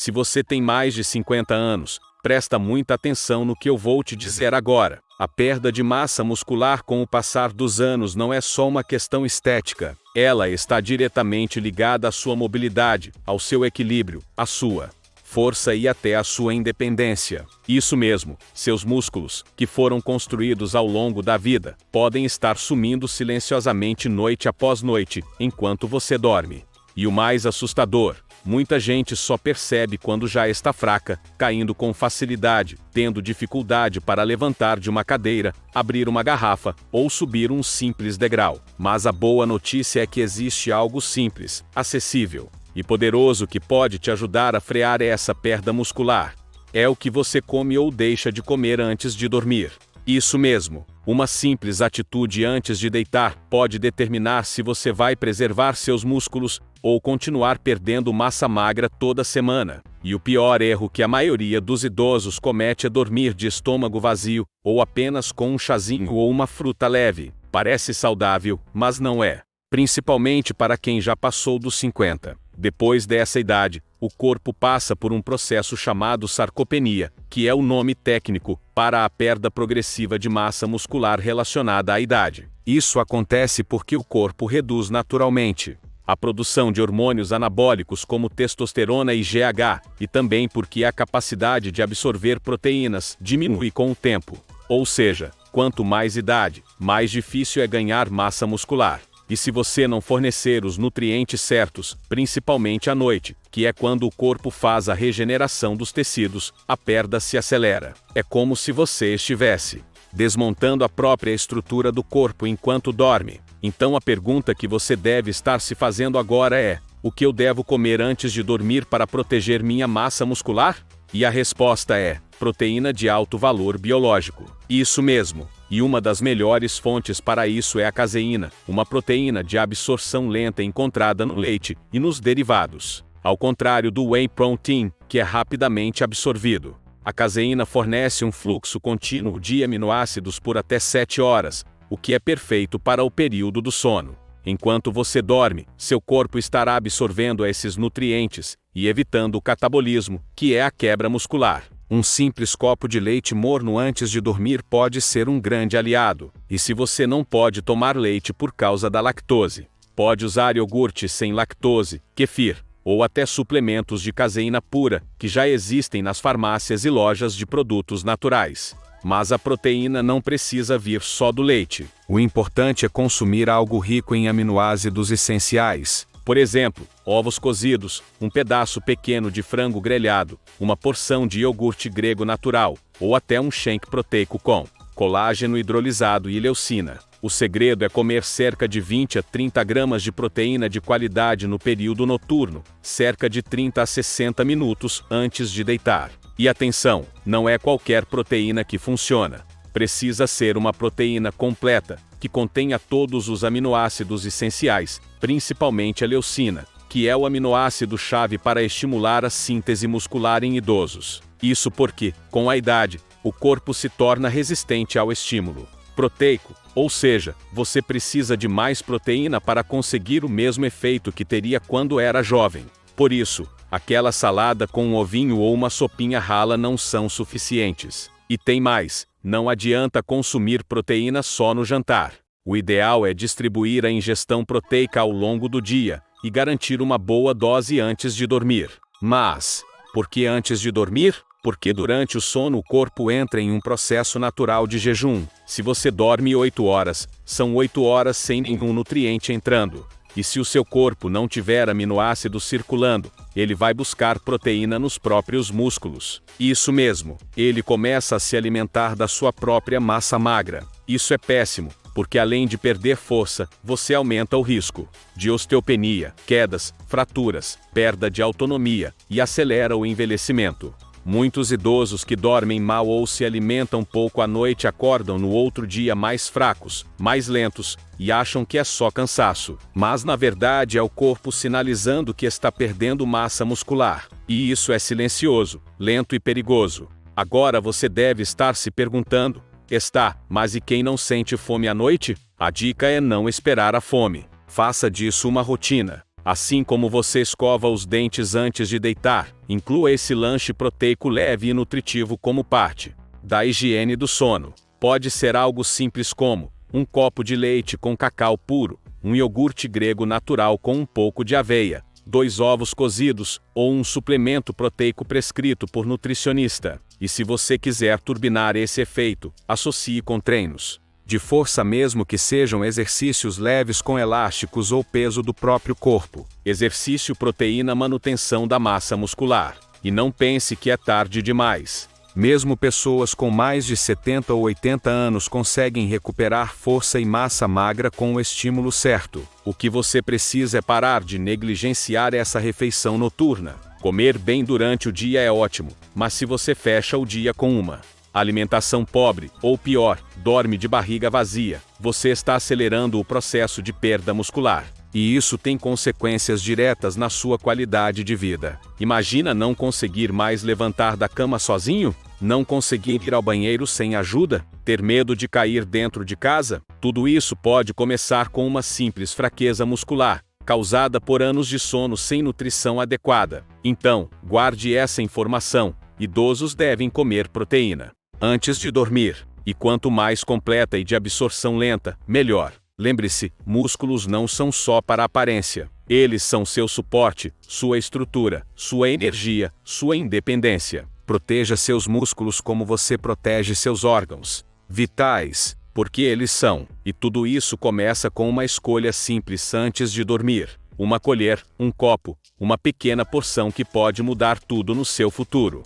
Se você tem mais de 50 anos, presta muita atenção no que eu vou te dizer agora. A perda de massa muscular com o passar dos anos não é só uma questão estética. Ela está diretamente ligada à sua mobilidade, ao seu equilíbrio, à sua força e até à sua independência. Isso mesmo, seus músculos, que foram construídos ao longo da vida, podem estar sumindo silenciosamente noite após noite, enquanto você dorme. E o mais assustador, muita gente só percebe quando já está fraca, caindo com facilidade, tendo dificuldade para levantar de uma cadeira, abrir uma garrafa ou subir um simples degrau. Mas a boa notícia é que existe algo simples, acessível e poderoso que pode te ajudar a frear essa perda muscular. É o que você come ou deixa de comer antes de dormir. Isso mesmo, uma simples atitude antes de deitar pode determinar se você vai preservar seus músculos ou continuar perdendo massa magra toda semana. E o pior erro que a maioria dos idosos comete é dormir de estômago vazio, ou apenas com um chazinho ou uma fruta leve. Parece saudável, mas não é. Principalmente para quem já passou dos 50. Depois dessa idade, o corpo passa por um processo chamado sarcopenia, que é o nome técnico para a perda progressiva de massa muscular relacionada à idade. Isso acontece porque o corpo reduz naturalmente a produção de hormônios anabólicos como testosterona e GH, e também porque a capacidade de absorver proteínas diminui com o tempo. Ou seja, quanto mais idade, mais difícil é ganhar massa muscular. E se você não fornecer os nutrientes certos, principalmente à noite, que é quando o corpo faz a regeneração dos tecidos, a perda se acelera. É como se você estivesse desmontando a própria estrutura do corpo enquanto dorme. Então a pergunta que você deve estar se fazendo agora é: o que eu devo comer antes de dormir para proteger minha massa muscular? E a resposta é: proteína de alto valor biológico. Isso mesmo. E uma das melhores fontes para isso é a caseína, uma proteína de absorção lenta encontrada no leite e nos derivados. Ao contrário do whey protein, que é rapidamente absorvido. A caseína fornece um fluxo contínuo de aminoácidos por até 7 horas, o que é perfeito para o período do sono. Enquanto você dorme, seu corpo estará absorvendo esses nutrientes e evitando o catabolismo, que é a quebra muscular. Um simples copo de leite morno antes de dormir pode ser um grande aliado. E se você não pode tomar leite por causa da lactose, pode usar iogurte sem lactose, kefir, ou até suplementos de caseína pura, que já existem nas farmácias e lojas de produtos naturais. Mas a proteína não precisa vir só do leite. O importante é consumir algo rico em aminoácidos essenciais. Por exemplo, ovos cozidos, um pedaço pequeno de frango grelhado, uma porção de iogurte grego natural, ou até um shake proteico com colágeno hidrolisado e leucina. O segredo é comer cerca de 20 a 30 gramas de proteína de qualidade no período noturno, cerca de 30 a 60 minutos antes de deitar. E atenção, não é qualquer proteína que funciona. Precisa ser uma proteína completa, que contenha todos os aminoácidos essenciais, principalmente a leucina, que é o aminoácido-chave para estimular a síntese muscular em idosos. Isso porque, com a idade, o corpo se torna resistente ao estímulo proteico, ou seja, você precisa de mais proteína para conseguir o mesmo efeito que teria quando era jovem. Por isso, aquela salada com um ovinho ou uma sopinha rala não são suficientes. E tem mais, não adianta consumir proteína só no jantar. O ideal é distribuir a ingestão proteica ao longo do dia e garantir uma boa dose antes de dormir. Mas, por que antes de dormir? Porque durante o sono o corpo entra em um processo natural de jejum. Se você dorme 8 horas, são 8 horas sem nenhum nutriente entrando. E se o seu corpo não tiver aminoácidos circulando, ele vai buscar proteína nos próprios músculos. Isso mesmo, ele começa a se alimentar da sua própria massa magra. Isso é péssimo, porque além de perder força, você aumenta o risco de osteopenia, quedas, fraturas, perda de autonomia e acelera o envelhecimento. Muitos idosos que dormem mal ou se alimentam pouco à noite acordam no outro dia mais fracos, mais lentos, e acham que é só cansaço. Mas na verdade é o corpo sinalizando que está perdendo massa muscular. E isso é silencioso, lento e perigoso. Agora você deve estar se perguntando: mas e quem não sente fome à noite? A dica é não esperar a fome. Faça disso uma rotina. Assim como você escova os dentes antes de deitar, inclua esse lanche proteico leve e nutritivo como parte da higiene do sono. Pode ser algo simples como um copo de leite com cacau puro, um iogurte grego natural com um pouco de aveia, 2 ovos cozidos, ou um suplemento proteico prescrito por nutricionista. E se você quiser turbinar esse efeito, associe com treinos de força, mesmo que sejam exercícios leves com elásticos ou peso do próprio corpo. Exercício, proteína, manutenção da massa muscular. E não pense que é tarde demais. Mesmo pessoas com mais de 70 ou 80 anos conseguem recuperar força e massa magra com o estímulo certo. O que você precisa é parar de negligenciar essa refeição noturna. Comer bem durante o dia é ótimo, mas se você fecha o dia com uma alimentação pobre, ou pior, dorme de barriga vazia, você está acelerando o processo de perda muscular. E isso tem consequências diretas na sua qualidade de vida. Imagina não conseguir mais levantar da cama sozinho? Não conseguir ir ao banheiro sem ajuda? Ter medo de cair dentro de casa? Tudo isso pode começar com uma simples fraqueza muscular, causada por anos de sono sem nutrição adequada. Então, guarde essa informação: idosos devem comer proteína antes de dormir. E quanto mais completa e de absorção lenta, melhor. Lembre-se, músculos não são só para a aparência. Eles são seu suporte, sua estrutura, sua energia, sua independência. Proteja seus músculos como você protege seus órgãos vitais, porque eles são. E tudo isso começa com uma escolha simples antes de dormir. Uma colher, um copo, uma pequena porção que pode mudar tudo no seu futuro.